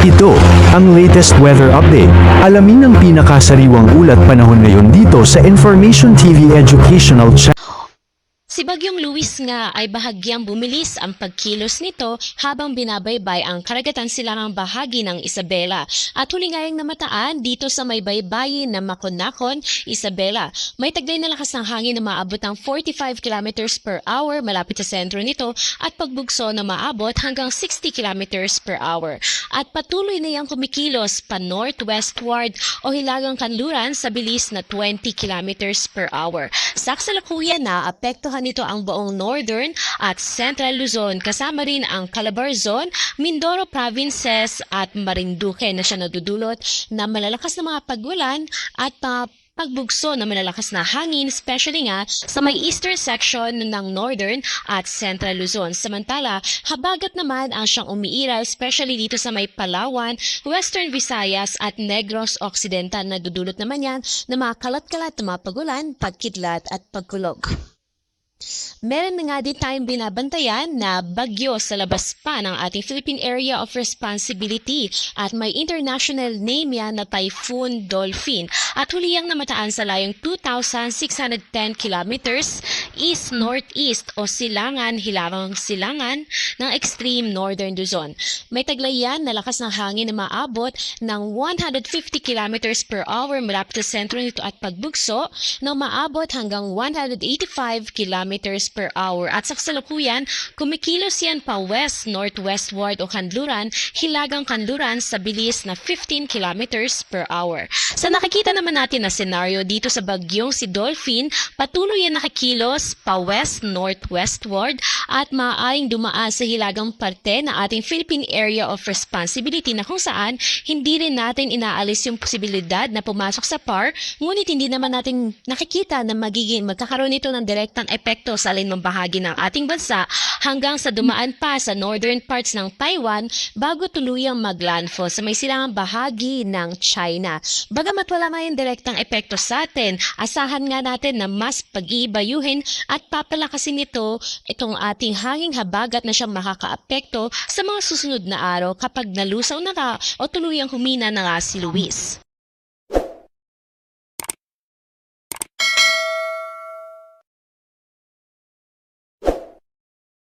Ito, ang latest weather update. Alamin ang pinakasariwang ulat panahon ngayon dito sa Information TV Educational Channel. Si Bagyong Luis nga ay bahagyang bumilis ang pagkilos nito habang binabaybay ang karagatan silangang bahagi ng Isabela at huli ngayong namataan dito sa may baybayin na Maconacon, Isabela. May taglay na lakas ng hangin na maabot ng 45 kilometers per hour malapit sa sentro nito at pagbugso na maabot hanggang 60 kilometers per hour. At patuloy na yang kumikilos pa northwestward o hilagang kanluran sa bilis na 20 kilometers per hour. Sa kasalukuyan na apektuhan nito ang buong Northern at Central Luzon kasama rin ang Calabar Zone, Mindoro Provinces at Marinduque na siya nadudulot na malalakas na mga pagulan at pagbugso na malalakas na hangin, especially nga sa may eastern section ng Northern at Central Luzon. Samantala, habagat naman ang siyang umiiral, especially dito sa may Palawan, Western Visayas at Negros Occidental na dudulot naman yan na mga kalat-kalat na mga pagulan, pagkidlat at pagkulog. Meron na nga din tayong binabantayan na bagyo sa labas pa ng ating Philippine Area of Responsibility at may international name yan na Typhoon Dolphin at huliyang namataan sa layong 2,610 kilometers east-northeast o silangan-hilarang silangan ng extreme northern Luzon. May taglayan na lakas ng hangin na maabot ng 150 kilometers per hour malapit sa sentro nito at pagbugso na maabot hanggang 185 kilometers per hour. At sa kasalukuyan, kumikilos yan pa west-northwestward o kanluran, hilagang kanluran sa bilis na 15 kilometers per hour. Sa nakikita naman natin na senaryo dito sa bagyong si Dolphin, patuloy yan nakikilos pa west-northwestward at maaaring dumaan sa hilagang parte na ating Philippine Area of Responsibility na kung saan hindi rin natin inaalis yung posibilidad na pumasok sa PAR, ngunit hindi naman natin nakikita na magkakaroon ito ng direktang epekto sa alinmang bahagi ng ating bansa hanggang sa dumaan pa sa northern parts ng Taiwan bago tuluyang maglandfall sa may silangang bahagi ng China. Bagamat wala ngayong direktang epekto sa atin, asahan nga natin na mas pag-iibayuhin at papalakasin nito itong ating hanging habagat na siyang makakaapekto sa mga susunod na araw kapag nalusaw na ka o tuluyang humina na nga si Luis.